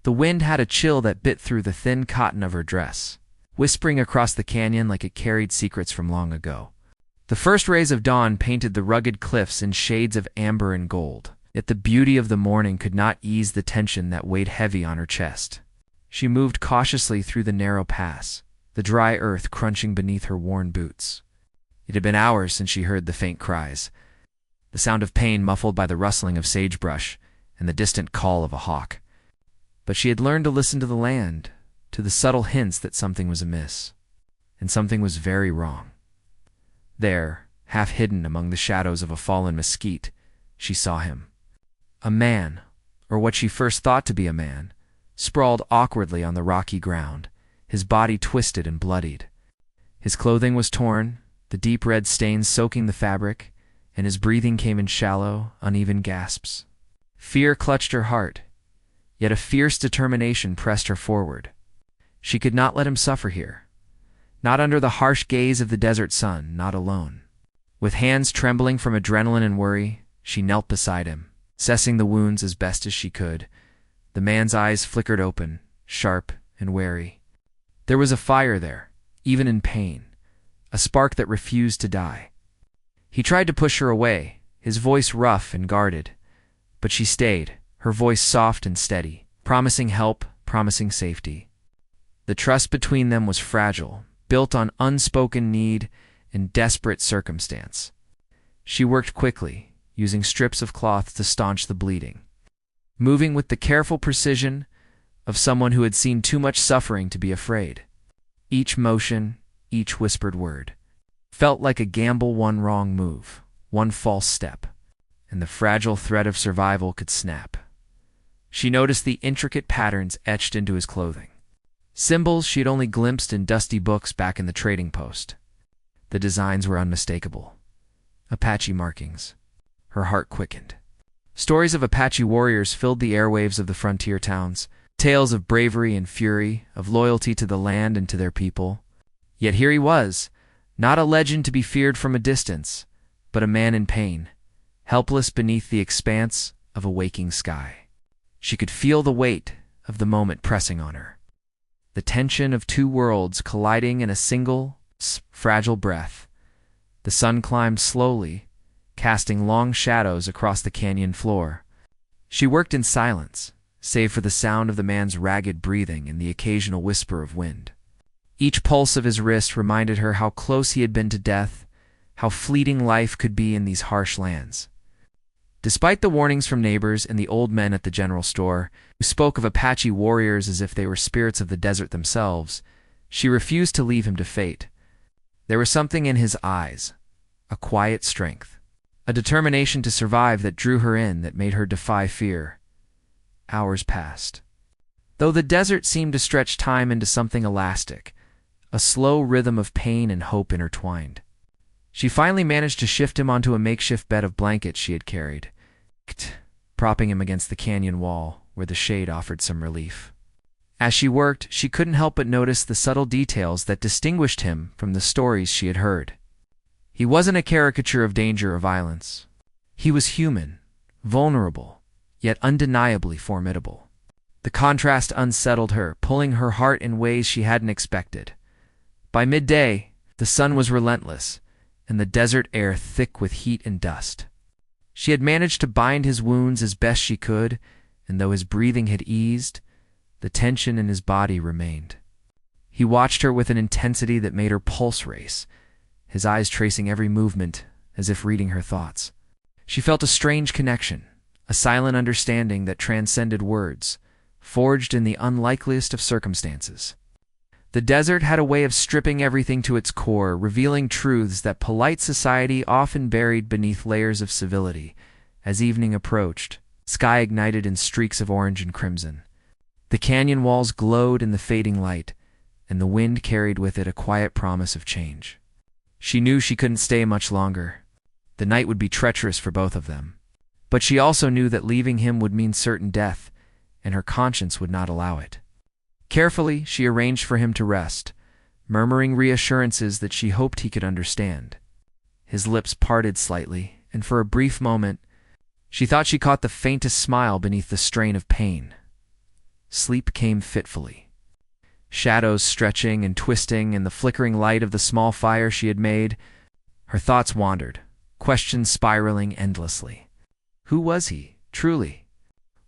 The wind had a chill that bit through the thin cotton of her dress, whispering across the canyon like it carried secrets from long ago. The first rays of dawn painted the rugged cliffs in shades of amber and gold, yet the beauty of the morning could not ease the tension that weighed heavy on her chest. She moved cautiously through the narrow pass, the dry earth crunching beneath her worn boots. It had been hours since she heard the faint cries, the sound of pain muffled by the rustling of sagebrush and the distant call of a hawk. But she had learned to listen to the land, to the subtle hints that something was amiss, and something was very wrong. There, half hidden among the shadows of a fallen mesquite, she saw him. A man, or what she first thought to be a man, sprawled awkwardly on the rocky ground, his body twisted and bloodied. His clothing was torn, the deep red stains soaking the fabric, and his breathing came in shallow, uneven gasps. Fear clutched her heart, yet a fierce determination pressed her forward. She could not let him suffer here. Not under the harsh gaze of the desert sun, not alone. With hands trembling from adrenaline and worry, she knelt beside him, assessing the wounds as best as she could. The man's eyes flickered open, sharp and wary. There was a fire there, even in pain, a spark that refused to die. He tried to push her away, his voice rough and guarded, but she stayed, her voice soft and steady, promising help, promising safety. The trust between them was fragile, built on unspoken need and desperate circumstance. She worked quickly, using strips of cloth to staunch the bleeding, moving with the careful precision of someone who had seen too much suffering to be afraid. Each motion, each whispered word, felt like a gamble. One wrong move, one false step, and the fragile thread of survival could snap. She noticed the intricate patterns etched into his clothing, symbols she had only glimpsed in dusty books back in the trading post. The designs were unmistakable. Apache markings. Her heart quickened. Stories of Apache warriors filled the airwaves of the frontier towns, tales of bravery and fury, of loyalty to the land and to their people. Yet here he was, not a legend to be feared from a distance, but a man in pain, helpless beneath the expanse of a waking sky. She could feel the weight of the moment pressing on her, the tension of two worlds colliding in a single, fragile breath. The sun climbed slowly, casting long shadows across the canyon floor. She worked in silence, save for the sound of the man's ragged breathing and the occasional whisper of wind. Each pulse of his wrist reminded her how close he had been to death, how fleeting life could be in these harsh lands. Despite the warnings from neighbors and the old men at the general store, who spoke of Apache warriors as if they were spirits of the desert themselves, she refused to leave him to fate. There was something in his eyes, a quiet strength, a determination to survive that drew her in, that made her defy fear. Hours passed. Though the desert seemed to stretch time into something elastic, a slow rhythm of pain and hope intertwined. She finally managed to shift him onto a makeshift bed of blankets she had carried, propping him against the canyon wall where the shade offered some relief. As she worked, she couldn't help but notice the subtle details that distinguished him from the stories she had heard. He wasn't a caricature of danger or violence. He was human, vulnerable, yet undeniably formidable. The contrast unsettled her, pulling her heart in ways she hadn't expected. By midday, the sun was relentless, and the desert air thick with heat and dust. She had managed to bind his wounds as best she could, and though his breathing had eased, the tension in his body remained. He watched her with an intensity that made her pulse race, his eyes tracing every movement as if reading her thoughts. She felt a strange connection, a silent understanding that transcended words, forged in the unlikeliest of circumstances. The desert had a way of stripping everything to its core, revealing truths that polite society often buried beneath layers of civility. As evening approached, sky ignited in streaks of orange and crimson. The canyon walls glowed in the fading light, and the wind carried with it a quiet promise of change. She knew she couldn't stay much longer. The night would be treacherous for both of them. But she also knew that leaving him would mean certain death, and her conscience would not allow it. Carefully, she arranged for him to rest, murmuring reassurances that she hoped he could understand. His lips parted slightly, and for a brief moment, she thought she caught the faintest smile beneath the strain of pain. sleep came fitfully. Shadows stretching and twisting in the flickering light of the small fire she had made, her thoughts wandered, questions spiraling endlessly. Who was he, truly?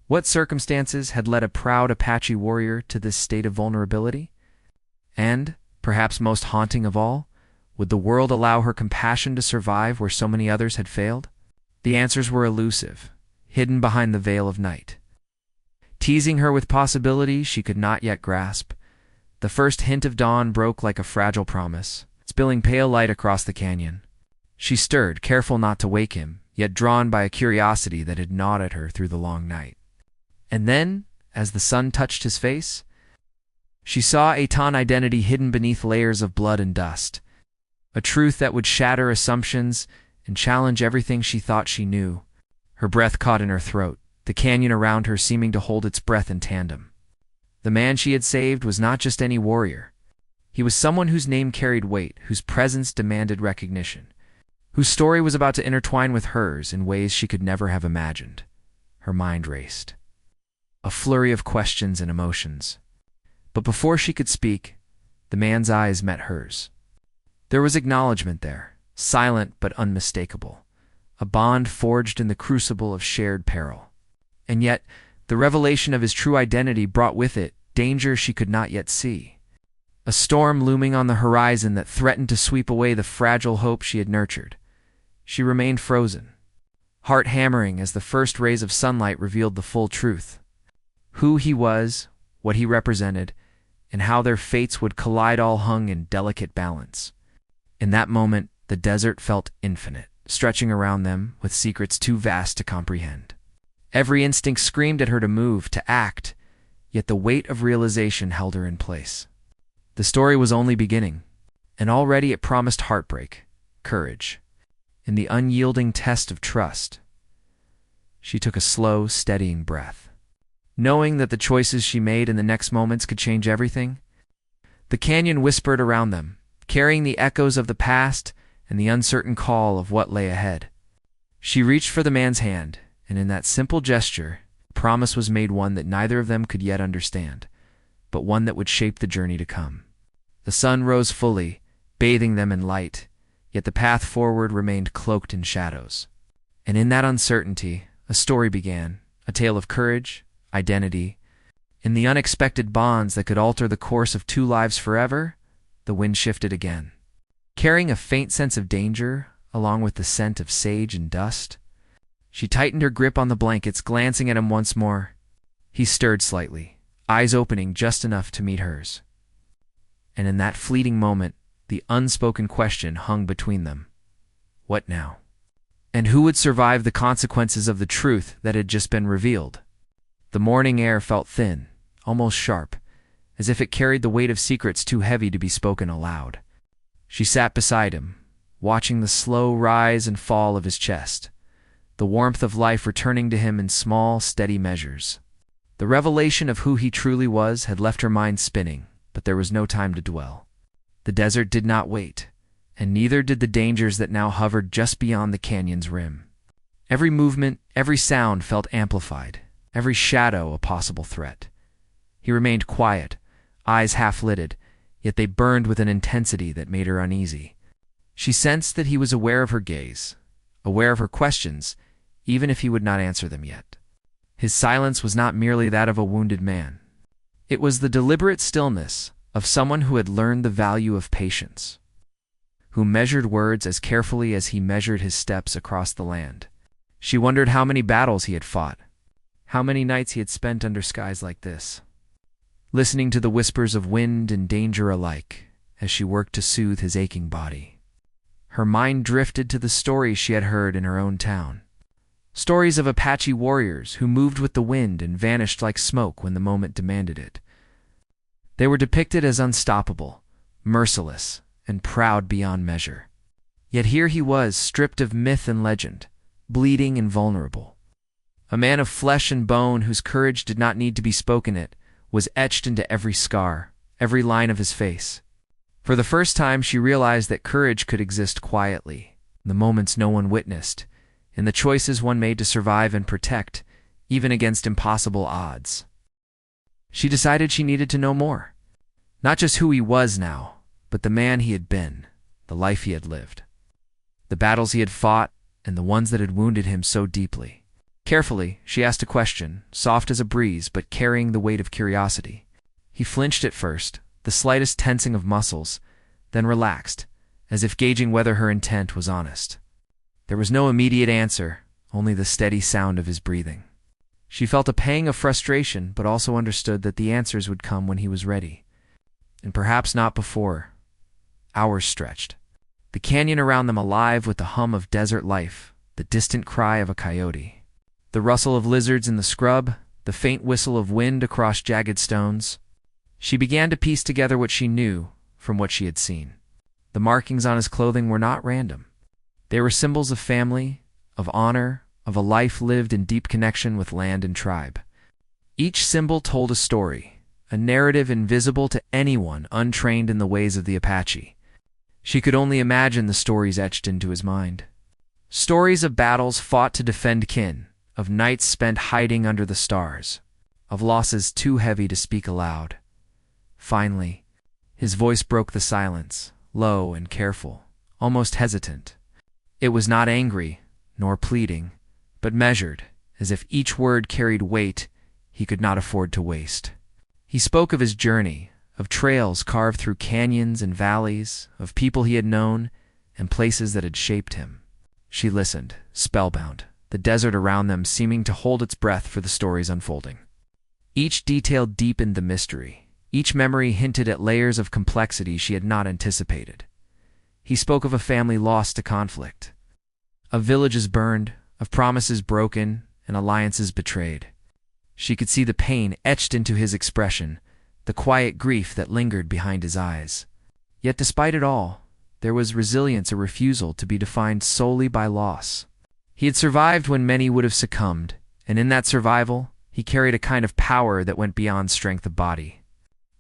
What circumstances had led a proud Apache warrior to this state of vulnerability? And, perhaps most haunting of all, would the world allow her compassion to survive where so many others had failed? The answers were elusive, hidden behind the veil of night. Teasing her with possibilities she could not yet grasp, the first hint of dawn broke like a fragile promise, spilling pale light across the canyon. She stirred, careful not to wake him, yet drawn by a curiosity that had gnawed at her through the long night. And then, as the sun touched his face, she saw a Tan identity hidden beneath layers of blood and dust, a truth that would shatter assumptions and challenge everything she thought she knew. Her breath caught in her throat, the canyon around her seeming to hold its breath in tandem. The man she had saved was not just any warrior. He was someone whose name carried weight, whose presence demanded recognition, whose story was about to intertwine with hers in ways she could never have imagined. Her mind raced, a flurry of questions and emotions. But before she could speak, the man's eyes met hers. There was acknowledgement there, silent but unmistakable, a bond forged in the crucible of shared peril. And yet, the revelation of his true identity brought with it danger she could not yet see, a storm looming on the horizon that threatened to sweep away the fragile hope she had nurtured. She remained frozen, heart hammering as the first rays of sunlight revealed the full truth. Who he was, what he represented, and how their fates would collide all hung in delicate balance. In that moment, the desert felt infinite, stretching around them with secrets too vast to comprehend. Every instinct screamed at her to move, to act, yet the weight of realization held her in place. The story was only beginning, and already it promised heartbreak, courage, and the unyielding test of trust. She took a slow, steadying breath. Knowing that the choices she made in the next moments could change everything, the canyon whispered around them, carrying the echoes of the past and the uncertain call of what lay ahead. She reached for the man's hand, and in that simple gesture, promise was made, one that neither of them could yet understand, but one that would shape the journey to come. The sun rose fully, bathing them in light, yet the path forward remained cloaked in shadows. And in that uncertainty, a story began, a tale of courage, identity. In the unexpected bonds that could alter the course of two lives forever, the wind shifted again. Carrying a faint sense of danger, along with the scent of sage and dust, she tightened her grip on the blankets, glancing at him once more. He stirred slightly, eyes opening just enough to meet hers. And in that fleeting moment, the unspoken question hung between them. What now? And who would survive the consequences of the truth that had just been revealed? The morning air felt thin, almost sharp, as if it carried the weight of secrets too heavy to be spoken aloud. She sat beside him, watching the slow rise and fall of his chest, the warmth of life returning to him in small, steady measures. The revelation of who he truly was had left her mind spinning, but there was no time to dwell. The desert did not wait, and neither did the dangers that now hovered just beyond the canyon's rim. Every movement, every sound felt amplified, every shadow a possible threat. He remained quiet, eyes half-lidded, yet they burned with an intensity that made her uneasy. She sensed that he was aware of her gaze, aware of her questions, even if he would not answer them yet. His silence was not merely that of a wounded man. It was the deliberate stillness of someone who had learned the value of patience, who measured words as carefully as he measured his steps across the land. She wondered how many battles he had fought, how many nights he had spent under skies like this, listening to the whispers of wind and danger alike as she worked to soothe his aching body. Her mind drifted to the stories she had heard in her own town. Stories of Apache warriors who moved with the wind and vanished like smoke when the moment demanded it. They were depicted as unstoppable, merciless, and proud beyond measure. Yet here he was, stripped of myth and legend, bleeding and vulnerable. A man of flesh and bone whose courage did not need to be spoken, it was etched into every scar, every line of his face. For the first time she realized that courage could exist quietly, in the moments no one witnessed, in the choices one made to survive and protect, even against impossible odds. She decided she needed to know more. Not just who he was now, but the man he had been, the life he had lived. The battles he had fought, and the ones that had wounded him so deeply. Carefully, she asked a question, soft as a breeze but carrying the weight of curiosity. He flinched at first, the slightest tensing of muscles, then relaxed, as if gauging whether her intent was honest. There was no immediate answer, only the steady sound of his breathing. She felt a pang of frustration, but also understood that the answers would come when he was ready. And perhaps not before. Hours stretched. The canyon around them alive with the hum of desert life, the distant cry of a coyote. The rustle of lizards in the scrub, the faint whistle of wind across jagged stones. She began to piece together what she knew from what she had seen. The markings on his clothing were not random. They were symbols of family, of honor, of a life lived in deep connection with land and tribe. Each symbol told a story, a narrative invisible to anyone untrained in the ways of the Apache. She could only imagine the stories etched into his mind. Stories of battles fought to defend kin, of nights spent hiding under the stars, of losses too heavy to speak aloud. Finally, his voice broke the silence, low and careful, almost hesitant. It was not angry, nor pleading, but measured, as if each word carried weight he could not afford to waste. He spoke of his journey, of trails carved through canyons and valleys, of people he had known, and places that had shaped him. She listened, spellbound, the desert around them seeming to hold its breath for the story's unfolding. Each detail deepened the mystery. Each memory hinted at layers of complexity she had not anticipated. He spoke of a family lost to conflict, of villages burned, of promises broken, and alliances betrayed. She could see the pain etched into his expression, the quiet grief that lingered behind his eyes. Yet despite it all, there was resilience, a refusal to be defined solely by loss. He had survived when many would have succumbed, and in that survival, he carried a kind of power that went beyond strength of body.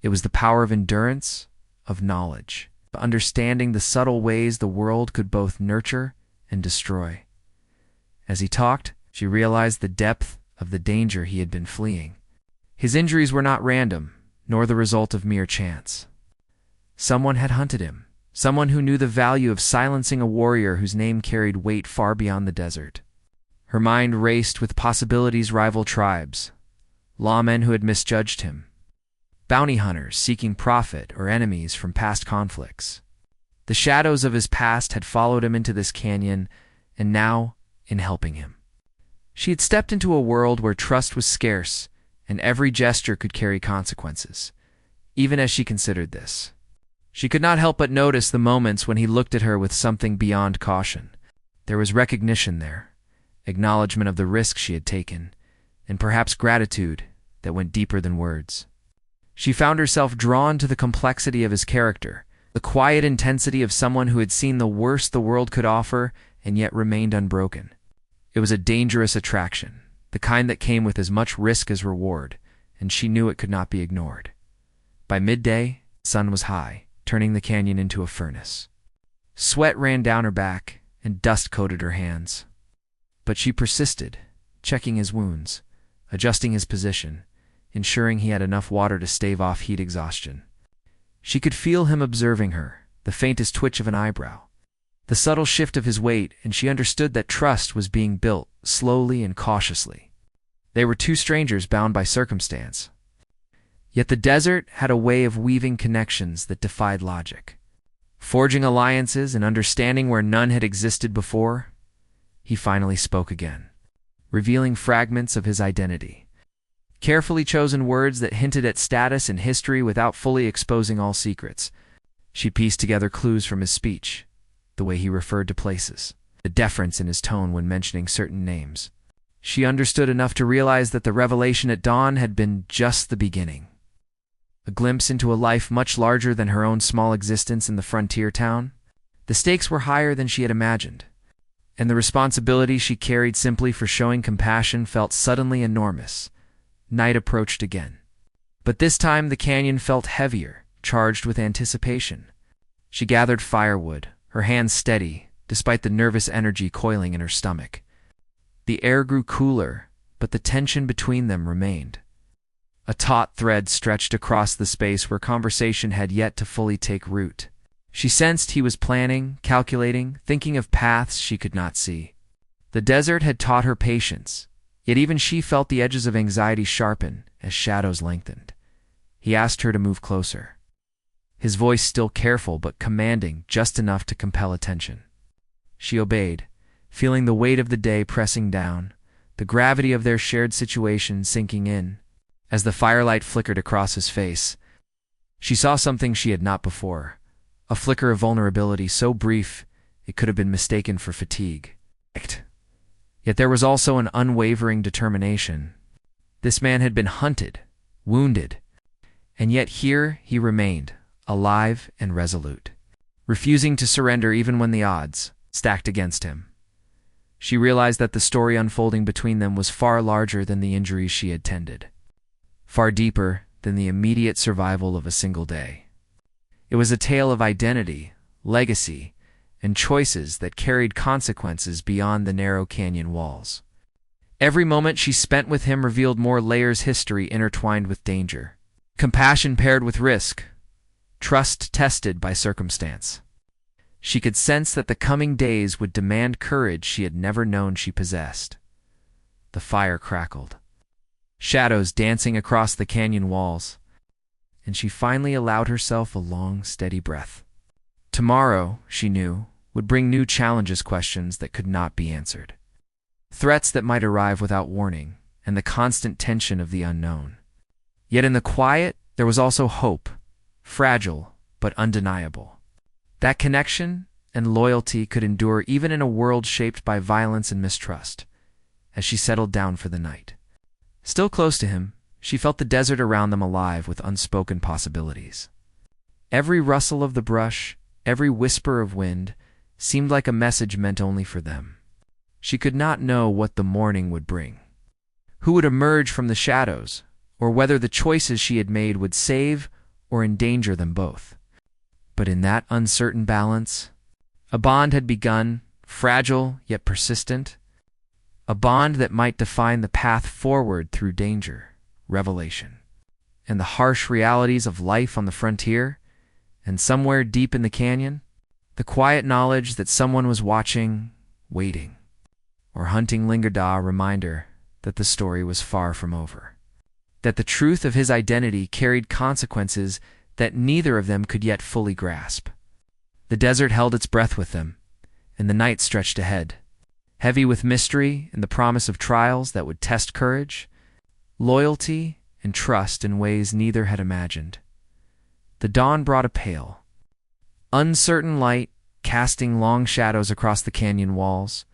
It was the power of endurance, of knowledge, of understanding the subtle ways the world could both nurture and destroy. As he talked, she realized the depth of the danger he had been fleeing. His injuries were not random, nor the result of mere chance. Someone had hunted him, someone who knew the value of silencing a warrior whose name carried weight far beyond the desert. Her mind raced with possibilities: rival tribes, lawmen who had misjudged him, bounty hunters seeking profit, or enemies from past conflicts. The shadows of his past had followed him into this canyon, and now, in helping him. She had stepped into a world where trust was scarce, and every gesture could carry consequences. Even as she considered this, she could not help but notice the moments when he looked at her with something beyond caution. There was recognition there, acknowledgement of the risk she had taken, and perhaps gratitude that went deeper than words. She found herself drawn to the complexity of his character, the quiet intensity of someone who had seen the worst the world could offer and yet remained unbroken. It was a dangerous attraction, the kind that came with as much risk as reward, and she knew it could not be ignored. By midday, the sun was high, turning the canyon into a furnace. Sweat ran down her back, and dust coated her hands. But she persisted, checking his wounds, adjusting his position, ensuring he had enough water to stave off heat exhaustion. She could feel him observing her, the faintest twitch of an eyebrow, the subtle shift of his weight, and she understood that trust was being built, slowly and cautiously. They were two strangers bound by circumstance. Yet the desert had a way of weaving connections that defied logic. Forging alliances and understanding where none had existed before, he finally spoke again, revealing fragments of his identity. Carefully chosen words that hinted at status and history without fully exposing all secrets. She pieced together clues from his speech, the way he referred to places, the deference in his tone when mentioning certain names. She understood enough to realize that the revelation at dawn had been just the beginning. A glimpse into a life much larger than her own small existence in the frontier town. The stakes were higher than she had imagined, and the responsibility she carried simply for showing compassion felt suddenly enormous. Night approached again. But this time the canyon felt heavier, charged with anticipation. She gathered firewood, her hands steady, despite the nervous energy coiling in her stomach. The air grew cooler, but the tension between them remained. A taut thread stretched across the space where conversation had yet to fully take root. She sensed he was planning, calculating, thinking of paths she could not see. The desert had taught her patience, yet even she felt the edges of anxiety sharpen as shadows lengthened. He asked her to move closer, his voice still careful but commanding just enough to compel attention. She obeyed, feeling the weight of the day pressing down, the gravity of their shared situation sinking in. As the firelight flickered across his face, she saw something she had not before, a flicker of vulnerability so brief it could have been mistaken for fatigue. Yet there was also an unwavering determination. This man had been hunted, wounded, and yet here he remained, alive and resolute, refusing to surrender even when the odds stacked against him. She realized that the story unfolding between them was far larger than the injuries she had tended, far deeper than the immediate survival of a single day. It was a tale of identity, legacy, and choices that carried consequences beyond the narrow canyon walls. Every moment she spent with him revealed more layers history intertwined with danger, compassion paired with risk, trust tested by circumstance. She could sense that the coming days would demand courage she had never known she possessed. The fire crackled, shadows dancing across the canyon walls, and she finally allowed herself a long, steady breath. Tomorrow, she knew, would bring new challenges, questions that could not be answered, threats that might arrive without warning, and the constant tension of the unknown. Yet in the quiet, there was also hope, fragile but undeniable. That connection and loyalty could endure even in a world shaped by violence and mistrust. As she settled down for the night, still close to him, she felt the desert around them alive with unspoken possibilities. Every rustle of the brush, every whisper of wind, seemed like a message meant only for them. She could not know what the morning would bring, who would emerge from the shadows, or whether the choices she had made would save or endanger them both. But in that uncertain balance, a bond had begun, fragile yet persistent, a bond that might define the path forward through danger, revelation, and the harsh realities of life on the frontier, and somewhere deep in the canyon, the quiet knowledge that someone was watching, waiting, or hunting lingered, a reminder that the story was far from over, that the truth of his identity carried consequences that neither of them could yet fully grasp. The desert held its breath with them, and the night stretched ahead, heavy with mystery and the promise of trials that would test courage, loyalty, and trust in ways neither had imagined. The dawn brought a pale, uncertain light, casting long shadows across the canyon walls.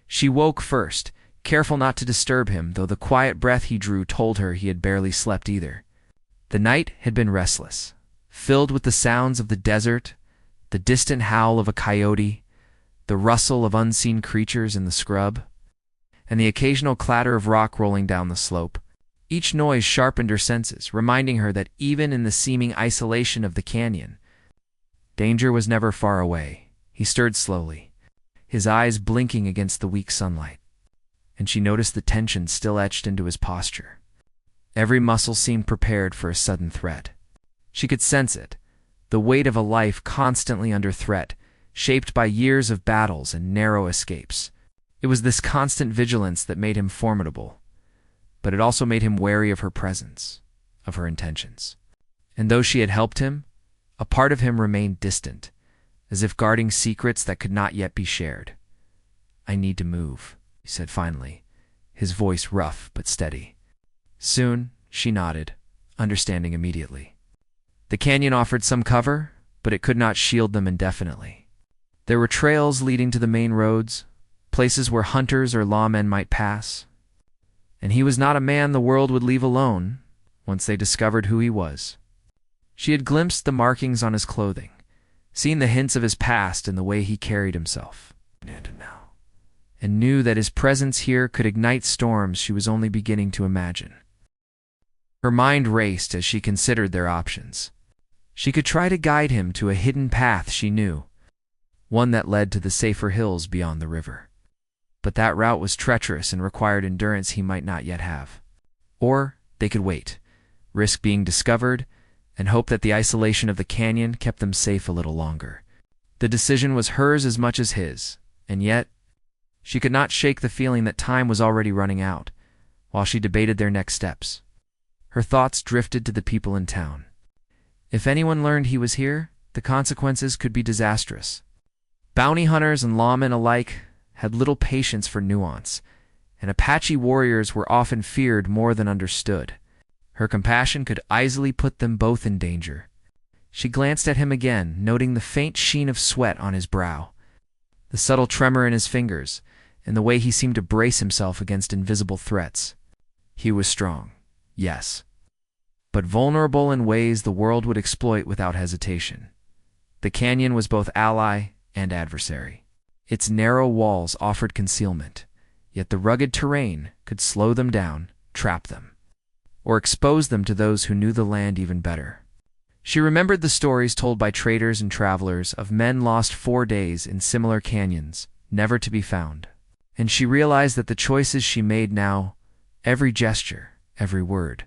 She woke first, careful not to disturb him, though the quiet breath he drew told her he had barely slept either. The night had been restless, filled with the sounds of the desert, the distant howl of a coyote, the rustle of unseen creatures in the scrub, and the occasional clatter of rock rolling down the slope. Each noise sharpened her senses, reminding her that even in the seeming isolation of the canyon, danger was never far away. He stirred slowly, his eyes blinking against the weak sunlight, and she noticed the tension still etched into his posture. Every muscle seemed prepared for a sudden threat. She could sense it, the weight of a life constantly under threat, shaped by years of battles and narrow escapes. It was this constant vigilance that made him formidable, but it also made him wary of her presence, of her intentions. And though she had helped him, a part of him remained distant, as if guarding secrets that could not yet be shared. "I need to move," he said finally, his voice rough but steady. Soon, she nodded, understanding immediately. The canyon offered some cover, but it could not shield them indefinitely. There were trails leading to the main roads, places where hunters or lawmen might pass, and he was not a man the world would leave alone once they discovered who he was. She had glimpsed the markings on his clothing, seen the hints of his past in the way he carried himself, and knew that his presence here could ignite storms she was only beginning to imagine. Her mind raced as she considered their options. She could try to guide him to a hidden path she knew, one that led to the safer hills beyond the river. But that route was treacherous and required endurance he might not yet have. Or they could wait, risk being discovered, and hope that the isolation of the canyon kept them safe a little longer. The decision was hers as much as his, and yet she could not shake the feeling that time was already running out while she debated their next steps. Her thoughts drifted to the people in town. If anyone learned he was here, the consequences could be disastrous. Bounty hunters and lawmen alike had little patience for nuance, and Apache warriors were often feared more than understood. Her compassion could easily put them both in danger. She glanced at him again, noting the faint sheen of sweat on his brow, the subtle tremor in his fingers, and the way he seemed to brace himself against invisible threats. He was strong, yes, but vulnerable in ways the world would exploit without hesitation. The canyon was both ally and adversary. Its narrow walls offered concealment, yet the rugged terrain could slow them down, trap them, or expose them to those who knew the land even better. She remembered the stories told by traders and travelers of men lost 4 days in similar canyons, never to be found. And she realized that the choices she made now, every gesture, every word,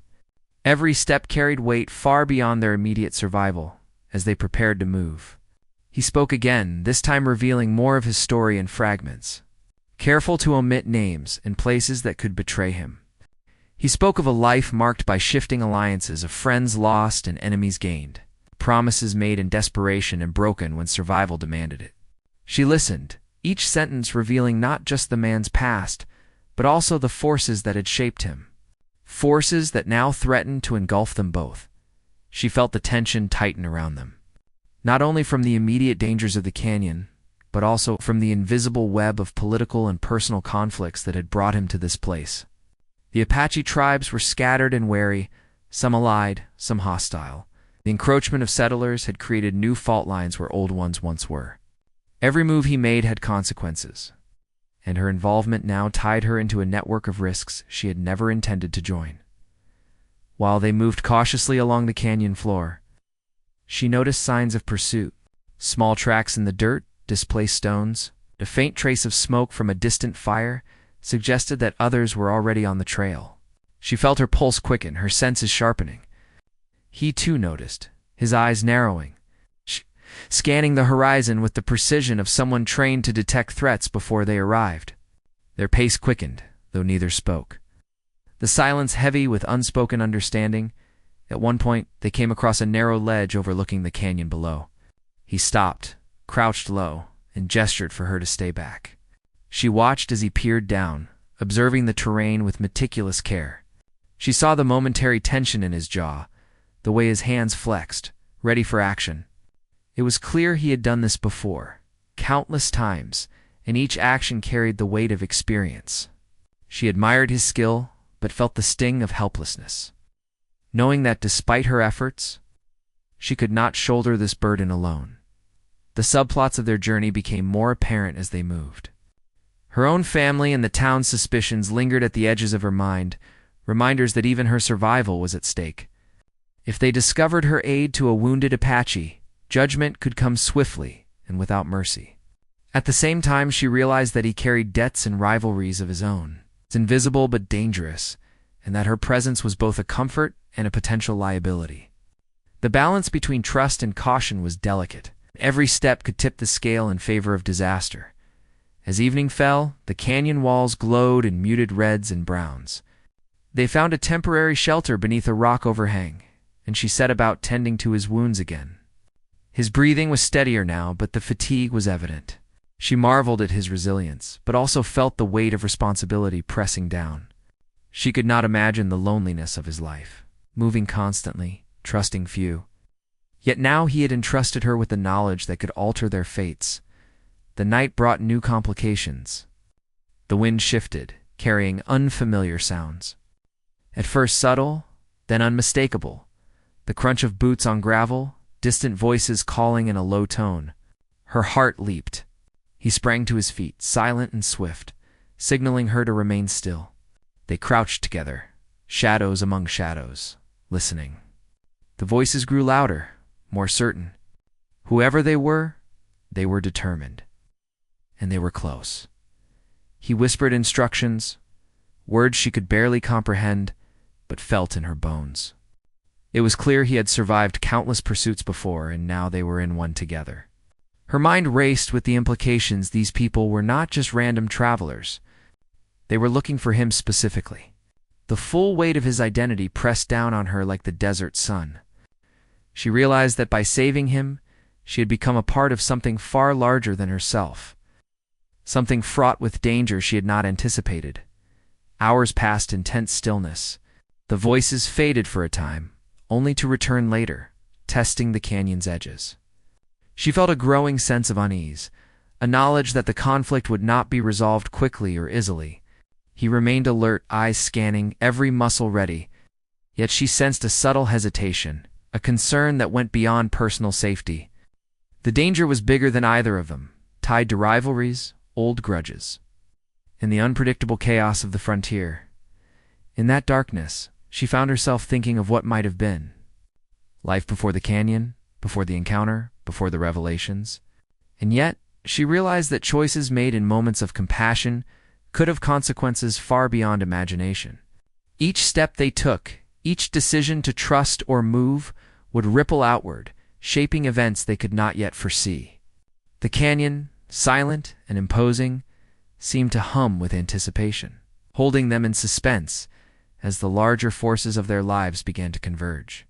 every step carried weight far beyond their immediate survival as they prepared to move. He spoke again, this time revealing more of his story in fragments, careful to omit names and places that could betray him. He spoke of a life marked by shifting alliances, of friends lost and enemies gained, promises made in desperation and broken when survival demanded it. She listened, each sentence revealing not just the man's past, but also the forces that had shaped him, forces that now threatened to engulf them both. She felt the tension tighten around them, not only from the immediate dangers of the canyon, but also from the invisible web of political and personal conflicts that had brought him to this place. The Apache tribes were scattered and wary, some allied, some hostile. The encroachment of settlers had created new fault lines where old ones once were. Every move he made had consequences, and her involvement now tied her into a network of risks she had never intended to join. While they moved cautiously along the canyon floor, she noticed signs of pursuit, small tracks in the dirt, displaced stones, a faint trace of smoke from a distant fire suggested that others were already on the trail. She felt her pulse quicken, her senses sharpening. He too noticed, his eyes narrowing, scanning the horizon with the precision of someone trained to detect threats before they arrived. Their pace quickened, though neither spoke. The silence heavy with unspoken understanding. At one point, they came across a narrow ledge overlooking the canyon below. He stopped, crouched low, and gestured for her to stay back. She watched as he peered down, observing the terrain with meticulous care. She saw the momentary tension in his jaw, the way his hands flexed, ready for action. It was clear he had done this before, countless times, and each action carried the weight of experience. She admired his skill, but felt the sting of helplessness, knowing that despite her efforts, she could not shoulder this burden alone. The subplots of their journey became more apparent as they moved. Her own family and the town's suspicions lingered at the edges of her mind, reminders that even her survival was at stake. If they discovered her aid to a wounded Apache, judgment could come swiftly and without mercy. At the same time, she realized that he carried debts and rivalries of his own, invisible but dangerous, and that her presence was both a comfort and a potential liability. The balance between trust and caution was delicate. Every step could tip the scale in favor of disaster. As evening fell, the canyon walls glowed in muted reds and browns. They found a temporary shelter beneath a rock overhang, and she set about tending to his wounds again. His breathing was steadier now, but the fatigue was evident. She marveled at his resilience, but also felt the weight of responsibility pressing down. She could not imagine the loneliness of his life, moving constantly, trusting few. Yet now he had entrusted her with the knowledge that could alter their fates. The night brought new complications. The wind shifted, carrying unfamiliar sounds. At first subtle, then unmistakable. The crunch of boots on gravel, distant voices calling in a low tone. Her heart leaped. He sprang to his feet, silent and swift, signaling her to remain still. They crouched together, shadows among shadows, listening. The voices grew louder, more certain. Whoever they were determined. And they were close. He whispered instructions, words she could barely comprehend, but felt in her bones. It was clear he had survived countless pursuits before, and now they were in one together. Her mind raced with the implications these people were not just random travelers. They were looking for him specifically. The full weight of his identity pressed down on her like the desert sun. She realized that by saving him, she had become a part of something far larger than herself. Something fraught with danger she had not anticipated. Hours passed in tense stillness. The voices faded for a time, only to return later, testing the canyon's edges. She felt a growing sense of unease, a knowledge that the conflict would not be resolved quickly or easily. He remained alert, eyes scanning, every muscle ready. Yet she sensed a subtle hesitation, a concern that went beyond personal safety. The danger was bigger than either of them, tied to rivalries, old grudges. In the unpredictable chaos of the frontier, in that darkness, she found herself thinking of what might have been. Life before the canyon, before the encounter, before the revelations. And yet, she realized that choices made in moments of compassion could have consequences far beyond imagination. Each step they took, each decision to trust or move, would ripple outward, shaping events they could not yet foresee. The canyon, silent and imposing, seemed to hum with anticipation, holding them in suspense as the larger forces of their lives began to converge.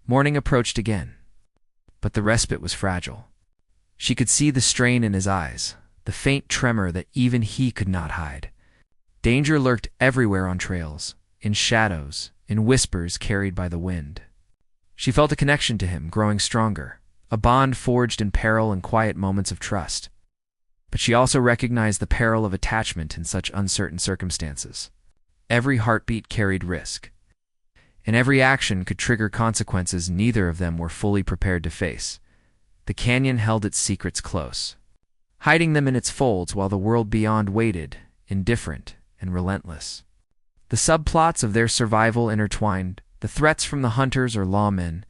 Morning approached again, but the respite was fragile. She could see the strain in his eyes, the faint tremor that even he could not hide. Danger lurked everywhere on trails, in shadows, in whispers carried by the wind. She felt a connection to him growing stronger, a bond forged in peril and quiet moments of trust. But she also recognized the peril of attachment in such uncertain circumstances. Every heartbeat carried risk, and every action could trigger consequences neither of them were fully prepared to face. The canyon held its secrets close, hiding them in its folds while the world beyond waited, indifferent and relentless. The subplots of their survival intertwined, the threats from the hunters or lawmen,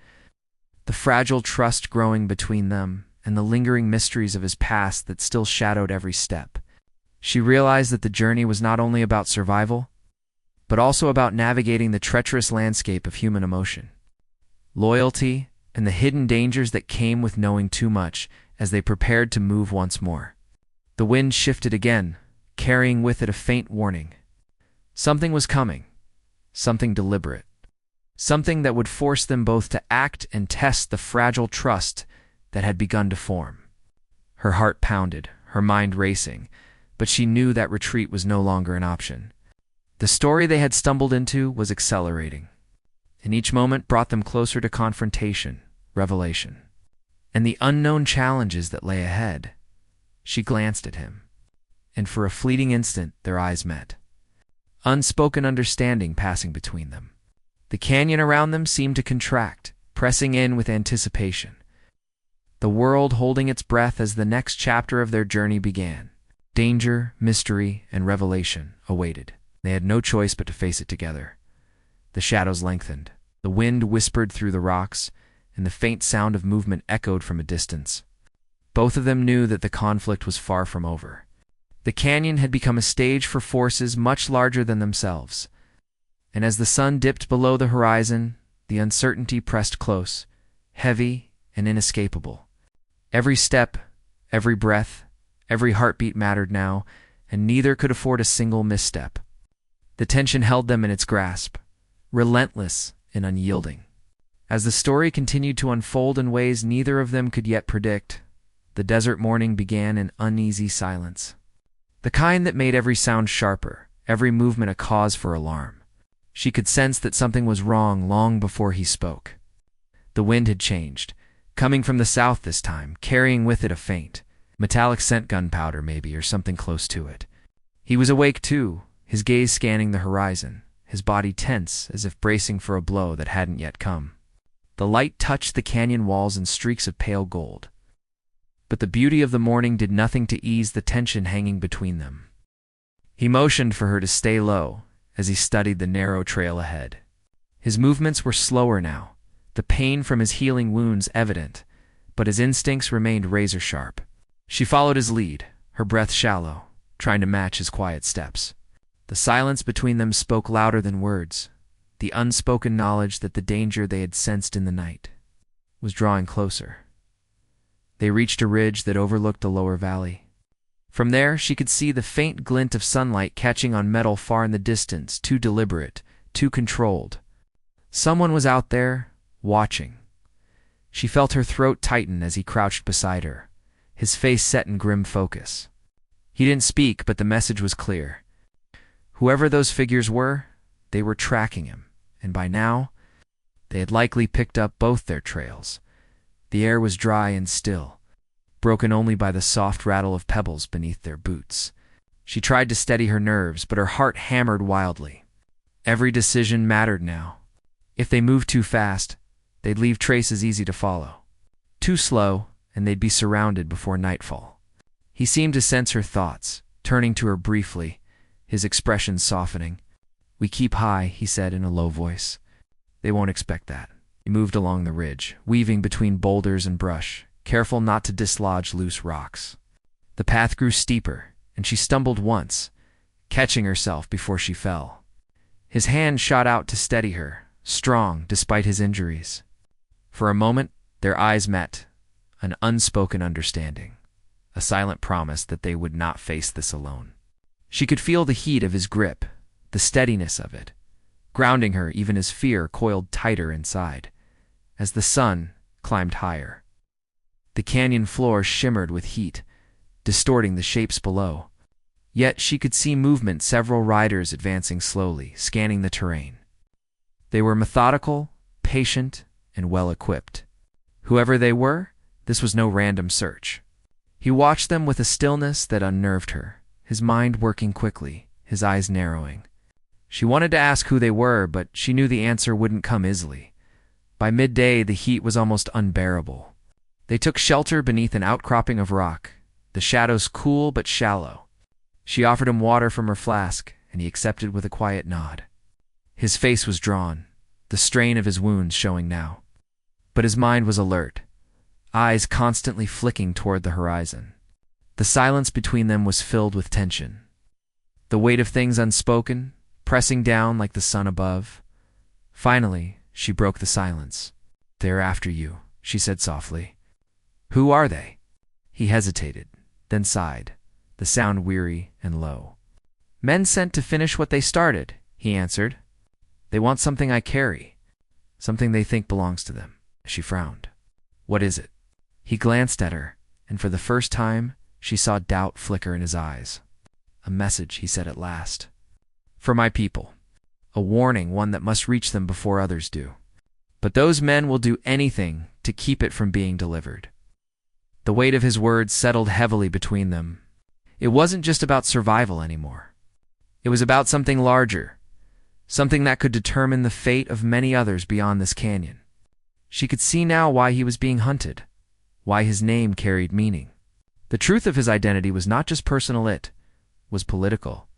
the fragile trust growing between them, and the lingering mysteries of his past that still shadowed every step. She realized that the journey was not only about survival, but also about navigating the treacherous landscape of human emotion, loyalty, and the hidden dangers that came with knowing too much as they prepared to move once more. The wind shifted again, carrying with it a faint warning. Something was coming, something deliberate, something that would force them both to act and test the fragile trust that had begun to form. Her heart pounded, her mind racing, but she knew that retreat was no longer an option. The story they had stumbled into was accelerating, and each moment brought them closer to confrontation, revelation, and the unknown challenges that lay ahead. She glanced at him, and for a fleeting instant their eyes met, unspoken understanding passing between them. The canyon around them seemed to contract, pressing in with anticipation, the world holding its breath as the next chapter of their journey began. Danger, mystery, and revelation awaited. They had no choice but to face it together. The shadows lengthened, the wind whispered through the rocks, and the faint sound of movement echoed from a distance. Both of them knew that the conflict was far from over. The canyon had become a stage for forces much larger than themselves, and as the sun dipped below the horizon, the uncertainty pressed close, heavy and inescapable. Every step, every breath, every heartbeat mattered now, and neither could afford a single misstep. The tension held them in its grasp, relentless and unyielding. As the story continued to unfold in ways neither of them could yet predict, the desert morning began in uneasy silence, the kind that made every sound sharper, every movement a cause for alarm. She could sense that something was wrong long before he spoke. The wind had changed, coming from the south this time, carrying with it a faint, metallic scent, gunpowder maybe, or something close to it. He was awake too, his gaze scanning the horizon, his body tense as if bracing for a blow that hadn't yet come. The light touched the canyon walls in streaks of pale gold, but the beauty of the morning did nothing to ease the tension hanging between them. He motioned for her to stay low as he studied the narrow trail ahead. His movements were slower now, the pain from his healing wounds evident, but his instincts remained razor-sharp. She followed his lead, her breath shallow, trying to match his quiet steps. The silence between them spoke louder than words, the unspoken knowledge that the danger they had sensed in the night was drawing closer. They reached a ridge that overlooked a lower valley. From there, she could see the faint glint of sunlight catching on metal far in the distance, too deliberate, too controlled. Someone was out there, watching. She felt her throat tighten as he crouched beside her, his face set in grim focus. He didn't speak, but the message was clear. Whoever those figures were, they were tracking him, and by now, they had likely picked up both their trails. The air was dry and still, broken only by the soft rattle of pebbles beneath their boots. She tried to steady her nerves, but her heart hammered wildly. Every decision mattered now. If they moved too fast, they'd leave traces easy to follow. Too slow, and they'd be surrounded before nightfall. He seemed to sense her thoughts, turning to her briefly, his expression softening. "We keep high," he said in a low voice. "They won't expect that." He moved along the ridge, weaving between boulders and brush, careful not to dislodge loose rocks. The path grew steeper, and she stumbled once, catching herself before she fell. His hand shot out to steady her, strong despite his injuries. For a moment, their eyes met, an unspoken understanding, a silent promise that they would not face this alone. She could feel the heat of his grip, the steadiness of it, grounding her even as fear coiled tighter inside. As the sun climbed higher, the canyon floor shimmered with heat, distorting the shapes below. Yet she could see movement, several riders advancing slowly, scanning the terrain. They were methodical, patient, and well-equipped. Whoever they were, this was no random search. He watched them with a stillness that unnerved her, his mind working quickly, his eyes narrowing. She wanted to ask who they were, but she knew the answer wouldn't come easily. By midday, the heat was almost unbearable. They took shelter beneath an outcropping of rock, the shadows cool but shallow. She offered him water from her flask, and he accepted with a quiet nod. His face was drawn, the strain of his wounds showing now. But his mind was alert, eyes constantly flicking toward the horizon. The silence between them was filled with tension, the weight of things unspoken, pressing down like the sun above. Finally, she broke the silence. "They're after you," she said softly. "Who are they?" He hesitated, then sighed, the sound weary and low. "Men sent to finish what they started," he answered. "They want something I carry, something they think belongs to them." She frowned. "What is it?" He glanced at her, and for the first time, she saw doubt flicker in his eyes. "A message," he said at last. "For my people. A warning, one that must reach them before others do. But those men will do anything to keep it from being delivered." The weight of his words settled heavily between them. It wasn't just about survival anymore. It was about something larger, something that could determine the fate of many others beyond this canyon. She could see now why he was being hunted, why his name carried meaning. The truth of his identity was not just personal, it was political.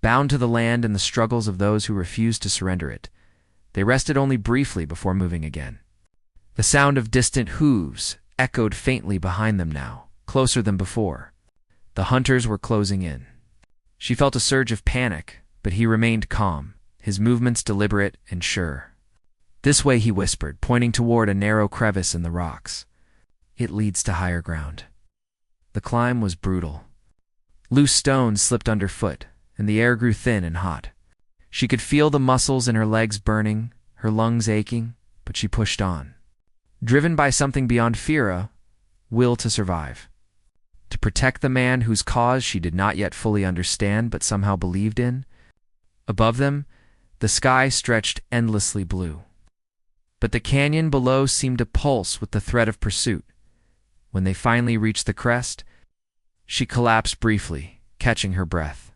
Bound to the land and the struggles of those who refused to surrender it, they rested only briefly before moving again. The sound of distant hooves echoed faintly behind them now, closer than before. The hunters were closing in. She felt a surge of panic, but he remained calm, his movements deliberate and sure. "This way," he whispered, pointing toward a narrow crevice in the rocks. "It leads to higher ground." The climb was brutal. Loose stones slipped underfoot, and the air grew thin and hot. She could feel the muscles in her legs burning, her lungs aching, but she pushed on. Driven by something beyond fear, a will to survive. To protect the man whose cause she did not yet fully understand but somehow believed in. Above them, the sky stretched endlessly blue. But the canyon below seemed to pulse with the threat of pursuit. When they finally reached the crest, she collapsed briefly, catching her breath.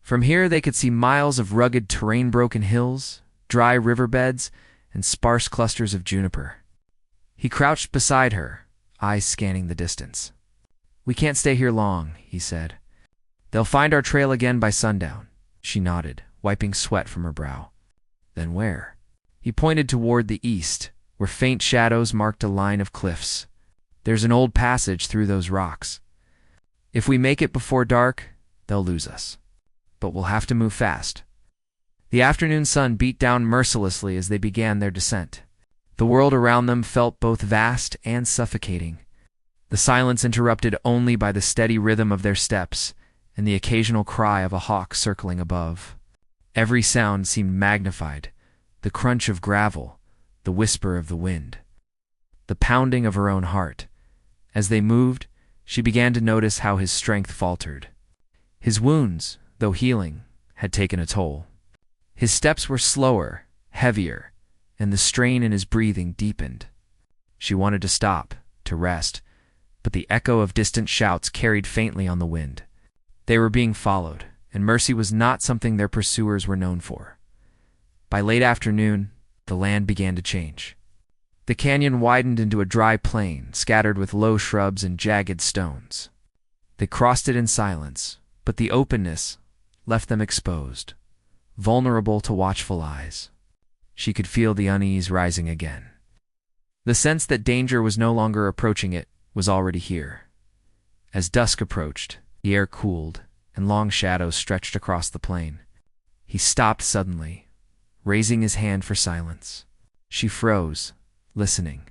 From here they could see miles of rugged terrain-broken hills, dry riverbeds, and sparse clusters of juniper. He crouched beside her, eyes scanning the distance. "We can't stay here long," he said. "They'll find our trail again by sundown." She nodded, wiping sweat from her brow. "Then where?" He pointed toward the east, where faint shadows marked a line of cliffs. "There's an old passage through those rocks. If we make it before dark, they'll lose us. But we'll have to move fast." The afternoon sun beat down mercilessly as they began their descent. The world around them felt both vast and suffocating, the silence interrupted only by the steady rhythm of their steps and the occasional cry of a hawk circling above. Every sound seemed magnified, the crunch of gravel, the whisper of the wind, the pounding of her own heart. As they moved, she began to notice how his strength faltered. His wounds, though healing, had taken a toll. His steps were slower, heavier, and the strain in his breathing deepened. She wanted to stop, to rest, but the echo of distant shouts carried faintly on the wind. They were being followed, and mercy was not something their pursuers were known for. By late afternoon, the land began to change. The canyon widened into a dry plain, scattered with low shrubs and jagged stones. They crossed it in silence, but the openness left them exposed, vulnerable to watchful eyes. She could feel the unease rising again. The sense that danger was no longer approaching it was already here. As dusk approached, the air cooled, and long shadows stretched across the plain. He stopped suddenly, raising his hand for silence. She froze, listening.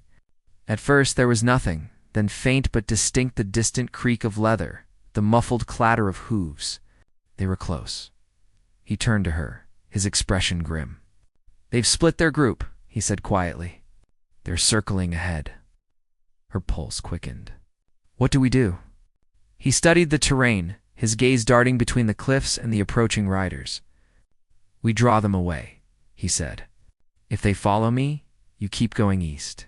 At first there was nothing, then faint but distinct the distant creak of leather, the muffled clatter of hooves. They were close. He turned to her, his expression grim. "They've split their group," he said quietly. "They're circling ahead." Her pulse quickened. "What do we do?" He studied the terrain, his gaze darting between the cliffs and the approaching riders. "We draw them away," he said. "If they follow me, you keep going east.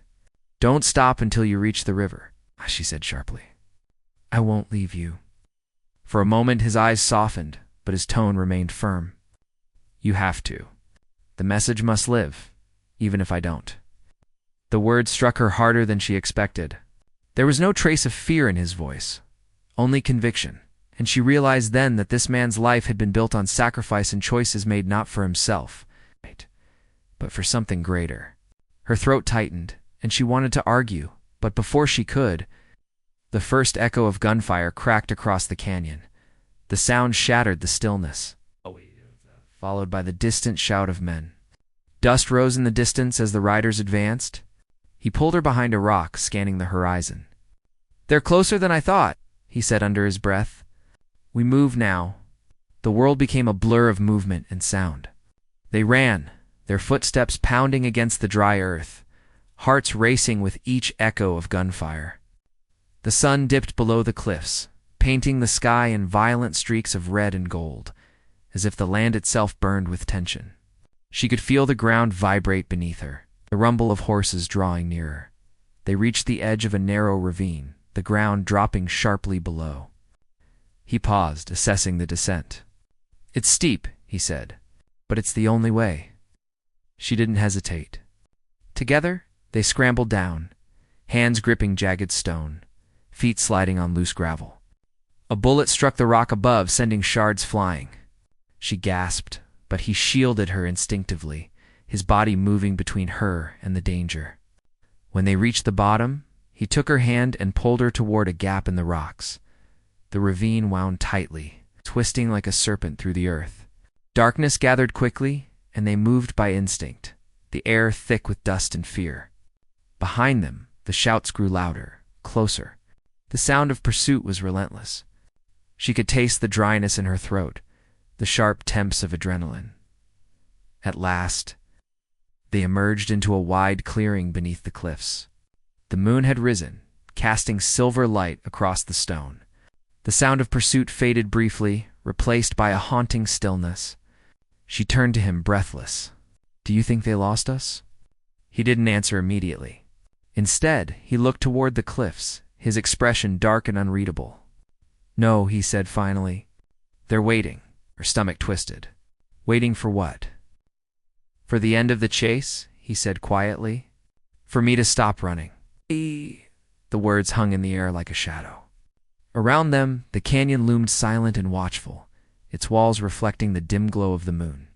Don't stop until you reach the river," she said sharply. "I won't leave you." For a moment his eyes softened, but his tone remained firm. "You have to. The message must live, even if I don't." The words struck her harder than she expected. There was no trace of fear in his voice, only conviction, and she realized then that this man's life had been built on sacrifice and choices made not for himself, but for something greater. Her throat tightened, and she wanted to argue, but before she could, the first echo of gunfire cracked across the canyon. The sound shattered the stillness, followed by the distant shout of men. Dust rose in the distance as the riders advanced. He pulled her behind a rock, scanning the horizon. "They're closer than I thought," he said under his breath. "We move now." The world became a blur of movement and sound. They ran, their footsteps pounding against the dry earth, hearts racing with each echo of gunfire. The sun dipped below the cliffs, painting the sky in violent streaks of red and gold, as if the land itself burned with tension. She could feel the ground vibrate beneath her, the rumble of horses drawing nearer. They reached the edge of a narrow ravine, the ground dropping sharply below. He paused, assessing the descent. "It's steep," he said, "but it's the only way." She didn't hesitate. Together, they scrambled down, hands gripping jagged stone, feet sliding on loose gravel. A bullet struck the rock above, sending shards flying. She gasped, but he shielded her instinctively, his body moving between her and the danger. When they reached the bottom, he took her hand and pulled her toward a gap in the rocks. The ravine wound tightly, twisting like a serpent through the earth. Darkness gathered quickly, and they moved by instinct, the air thick with dust and fear. Behind them, the shouts grew louder, closer. The sound of pursuit was relentless. She could taste the dryness in her throat, the sharp temps of adrenaline. At last, they emerged into a wide clearing beneath the cliffs. The moon had risen, casting silver light across the stone. The sound of pursuit faded briefly, replaced by a haunting stillness. She turned to him, breathless. "Do you think they lost us?" He didn't answer immediately. Instead, he looked toward the cliffs, his expression dark and unreadable. "No," he said finally. "They're waiting." Her stomach twisted. "Waiting for what?" "For the end of the chase," he said quietly. "For me to stop running." The words hung in the air like a shadow. Around them, the canyon loomed silent and watchful, its walls reflecting the dim glow of the moon.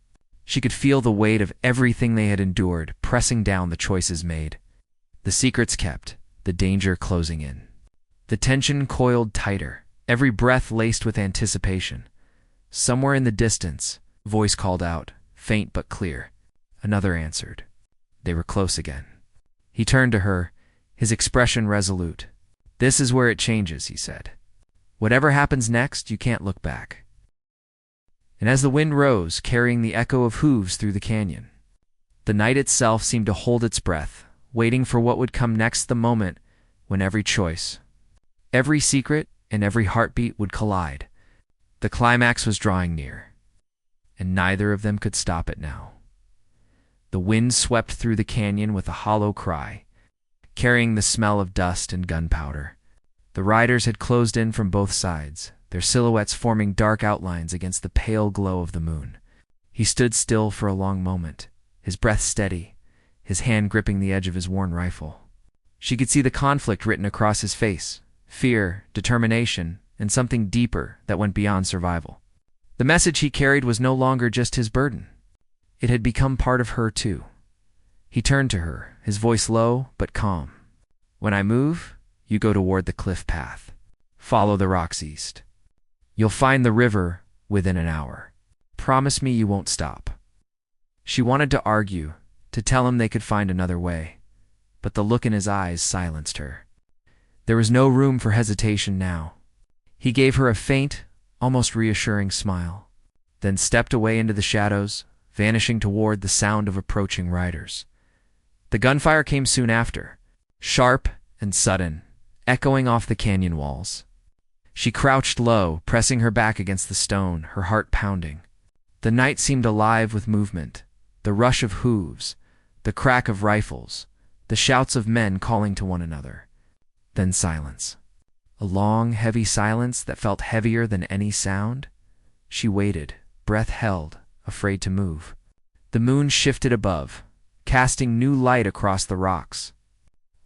She could feel the weight of everything they had endured pressing down the choices made. The secrets kept, the danger closing in. The tension coiled tighter, every breath laced with anticipation. Somewhere in the distance, a voice called out, faint but clear. Another answered. They were close again. He turned to her, his expression resolute. "This is where it changes," he said. "Whatever happens next, you can't look back." And as the wind rose, carrying the echo of hooves through the canyon, the night itself seemed to hold its breath, waiting for what would come next, the moment when every choice, every secret, and every heartbeat would collide. The climax was drawing near, and neither of them could stop it now. The wind swept through the canyon with a hollow cry, carrying the smell of dust and gunpowder. The riders had closed in from both sides, their silhouettes forming dark outlines against the pale glow of the moon. He stood still for a long moment, his breath steady, his hand gripping the edge of his worn rifle. She could see the conflict written across his face, fear, determination, and something deeper that went beyond survival. The message he carried was no longer just his burden. It had become part of her too. He turned to her, his voice low but calm. "When I move, you go toward the cliff path. Follow the rocks east. You'll find the river within an hour. Promise me you won't stop." She wanted to argue, to tell him they could find another way, but the look in his eyes silenced her. There was no room for hesitation now. He gave her a faint, almost reassuring smile, then stepped away into the shadows, vanishing toward the sound of approaching riders. The gunfire came soon after, sharp and sudden, echoing off the canyon walls. She crouched low, pressing her back against the stone, her heart pounding. The night seemed alive with movement, the rush of hooves, the crack of rifles, the shouts of men calling to one another. Then silence. A long, heavy silence that felt heavier than any sound. She waited, breath held, afraid to move. The moon shifted above, casting new light across the rocks.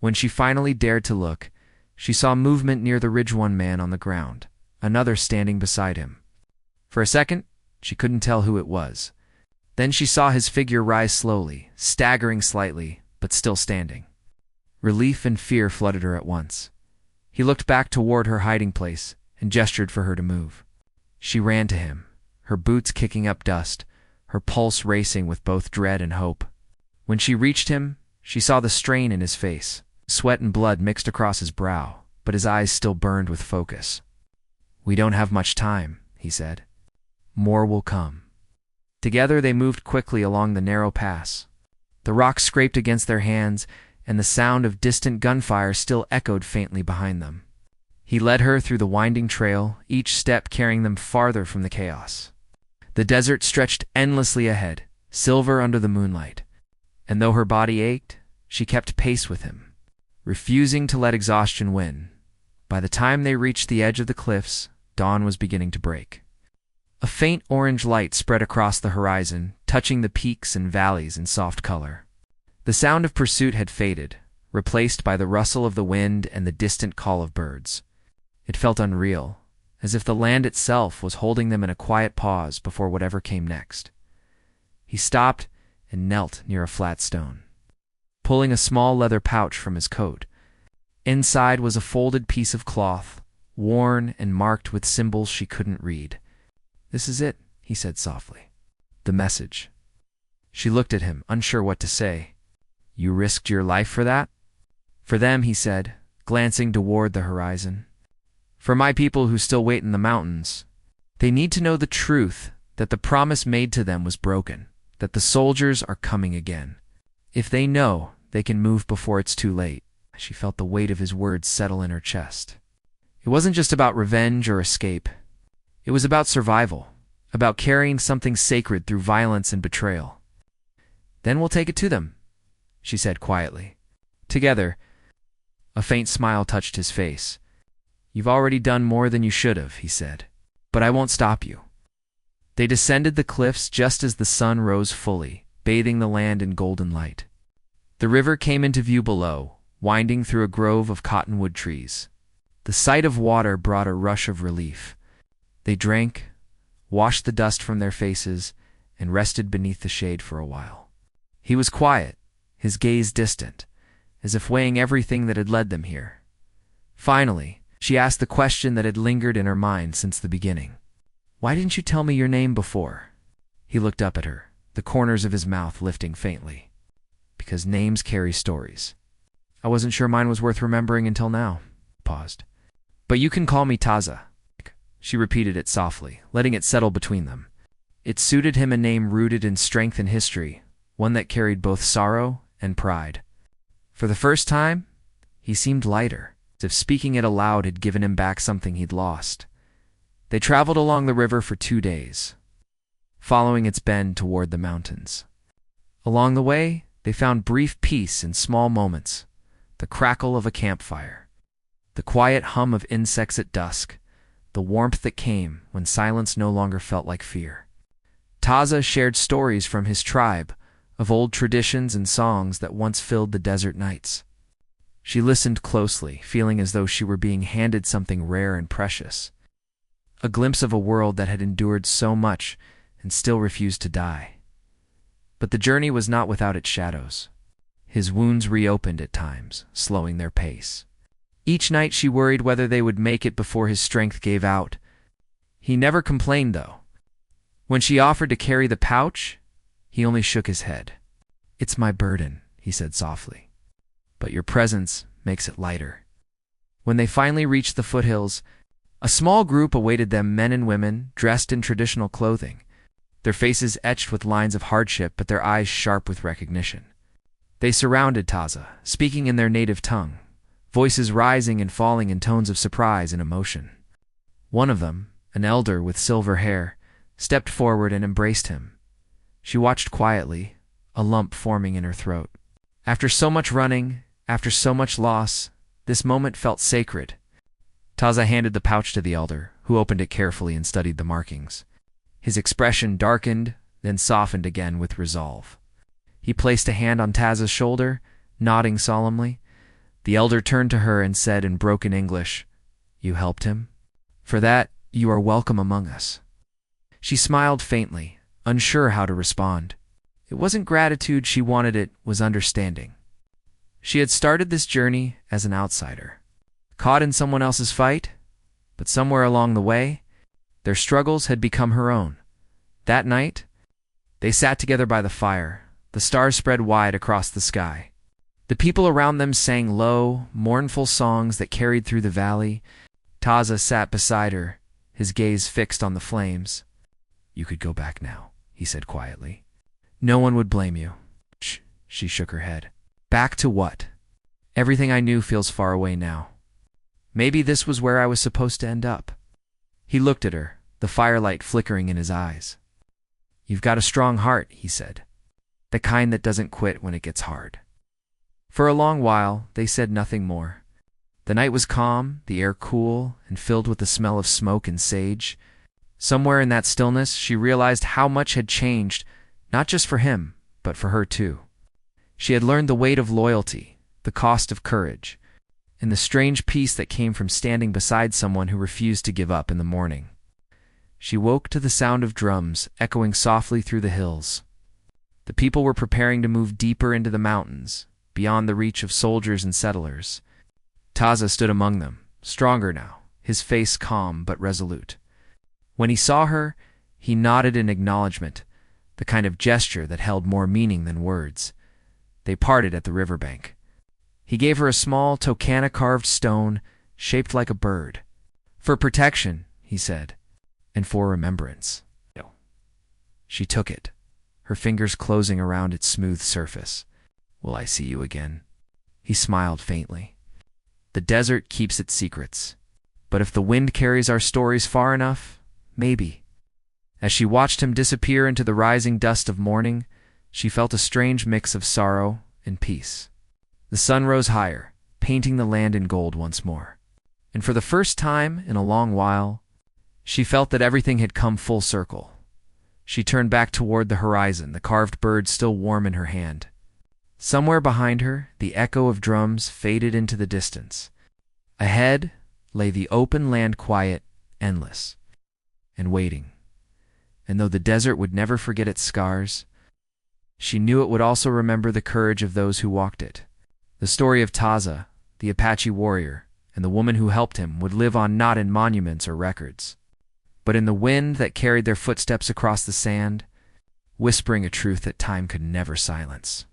When she finally dared to look, she saw movement near the Ridge-One man on the ground, another standing beside him. For a second, she couldn't tell who it was. Then she saw his figure rise slowly, staggering slightly, but still standing. Relief and fear flooded her at once. He looked back toward her hiding place and gestured for her to move. She ran to him, her boots kicking up dust, her pulse racing with both dread and hope. When she reached him, she saw the strain in his face. Sweat and blood mixed across his brow, but his eyes still burned with focus. "We don't have much time," he said. "More will come." Together they moved quickly along the narrow pass. The rocks scraped against their hands, and the sound of distant gunfire still echoed faintly behind them. He led her through the winding trail, each step carrying them farther from the chaos. The desert stretched endlessly ahead, silver under the moonlight, and though her body ached, she kept pace with him, refusing to let exhaustion win. By the time they reached the edge of the cliffs, dawn was beginning to break. A faint orange light spread across the horizon, touching the peaks and valleys in soft color. The sound of pursuit had faded, replaced by the rustle of the wind and the distant call of birds. It felt unreal, as if the land itself was holding them in a quiet pause before whatever came next. He stopped and knelt near a flat stone, pulling a small leather pouch from his coat. Inside was a folded piece of cloth, worn and marked with symbols she couldn't read. "This is it," he said softly. "The message." She looked at him, unsure what to say. "You risked your life for that?" "For them," he said, glancing toward the horizon. "For my people who still wait in the mountains. They need to know the truth, that the promise made to them was broken, that the soldiers are coming again. If they know, they can move before it's too late." She felt the weight of his words settle in her chest. It wasn't just about revenge or escape. It was about survival, about carrying something sacred through violence and betrayal. "Then we'll take it to them," she said quietly. Together, a faint smile touched his face. "You've already done more than you should have," he said. "But I won't stop you." They descended the cliffs just as the sun rose fully, bathing the land in golden light. The river came into view below, winding through a grove of cottonwood trees. The sight of water brought a rush of relief. They drank, washed the dust from their faces, and rested beneath the shade for a while. He was quiet, his gaze distant, as if weighing everything that had led them here. Finally, she asked the question that had lingered in her mind since the beginning. "Why didn't you tell me your name before?" He looked up at her, the corners of his mouth lifting faintly. Because names carry stories. I wasn't sure mine was worth remembering until now. Paused. But you can call me Taza. She repeated it softly, letting it settle between them. It suited him, a name rooted in strength and history, one that carried both sorrow and pride. For the first time, he seemed lighter, as if speaking it aloud had given him back something he'd lost. They traveled along the river for 2 days, following its bend toward the mountains. Along the way, they found brief peace in small moments, the crackle of a campfire, the quiet hum of insects at dusk, the warmth that came when silence no longer felt like fear. Taza shared stories from his tribe, of old traditions and songs that once filled the desert nights. She listened closely, feeling as though she were being handed something rare and precious, a glimpse of a world that had endured so much and still refused to die. But the journey was not without its shadows. His wounds reopened at times, slowing their pace. Each night she worried whether they would make it before his strength gave out. He never complained, though. When she offered to carry the pouch, he only shook his head. "It's my burden," he said softly. "But your presence makes it lighter." When they finally reached the foothills, a small group awaited them, men and women, dressed in traditional clothing, their faces etched with lines of hardship but their eyes sharp with recognition. They surrounded Taza, speaking in their native tongue, voices rising and falling in tones of surprise and emotion. One of them, an elder with silver hair, stepped forward and embraced him. She watched quietly, a lump forming in her throat. After so much running, after so much loss, this moment felt sacred. Taza handed the pouch to the elder, who opened it carefully and studied the markings. His expression darkened, then softened again with resolve. He placed a hand on Taza's shoulder, nodding solemnly. The elder turned to her and said in broken English, "You helped him? For that, you are welcome among us." She smiled faintly, unsure how to respond. It wasn't gratitude she wanted, it was understanding. She had started this journey as an outsider, caught in someone else's fight, but somewhere along the way, their struggles had become her own. That night, they sat together by the fire, the stars spread wide across the sky. The people around them sang low, mournful songs that carried through the valley. Taza sat beside her, his gaze fixed on the flames. "You could go back now," he said quietly. "No one would blame you." "Shh," she shook her head. "Back to what? Everything I knew feels far away now. Maybe this was where I was supposed to end up." He looked at her, the firelight flickering in his eyes. "You've got a strong heart," he said. "The kind that doesn't quit when it gets hard." For a long while, they said nothing more. The night was calm, the air cool, and filled with the smell of smoke and sage. Somewhere in that stillness, she realized how much had changed, not just for him, but for her too. She had learned the weight of loyalty, the cost of courage, and the strange peace that came from standing beside someone who refused to give up in the morning. She woke to the sound of drums echoing softly through the hills. The people were preparing to move deeper into the mountains, beyond the reach of soldiers and settlers. Taza stood among them, stronger now, his face calm but resolute. When he saw her, he nodded in acknowledgement, the kind of gesture that held more meaning than words. They parted at the riverbank. He gave her a small Tokana-carved stone shaped like a bird. "For protection," he said, "and for remembrance." She took it, her fingers closing around its smooth surface. "Will I see you again?" He smiled faintly. "The desert keeps its secrets, but if the wind carries our stories far enough, maybe." As she watched him disappear into the rising dust of morning, she felt a strange mix of sorrow and peace. The sun rose higher, painting the land in gold once more. And for the first time in a long while, she felt that everything had come full circle. She turned back toward the horizon, the carved bird still warm in her hand. Somewhere behind her, the echo of drums faded into the distance. Ahead lay the open land, quiet, endless, and waiting. And though the desert would never forget its scars, she knew it would also remember the courage of those who walked it. The story of Taza, the Apache warrior, and the woman who helped him would live on, not in monuments or records, but in the wind that carried their footsteps across the sand. whispering a truth that time could never silence.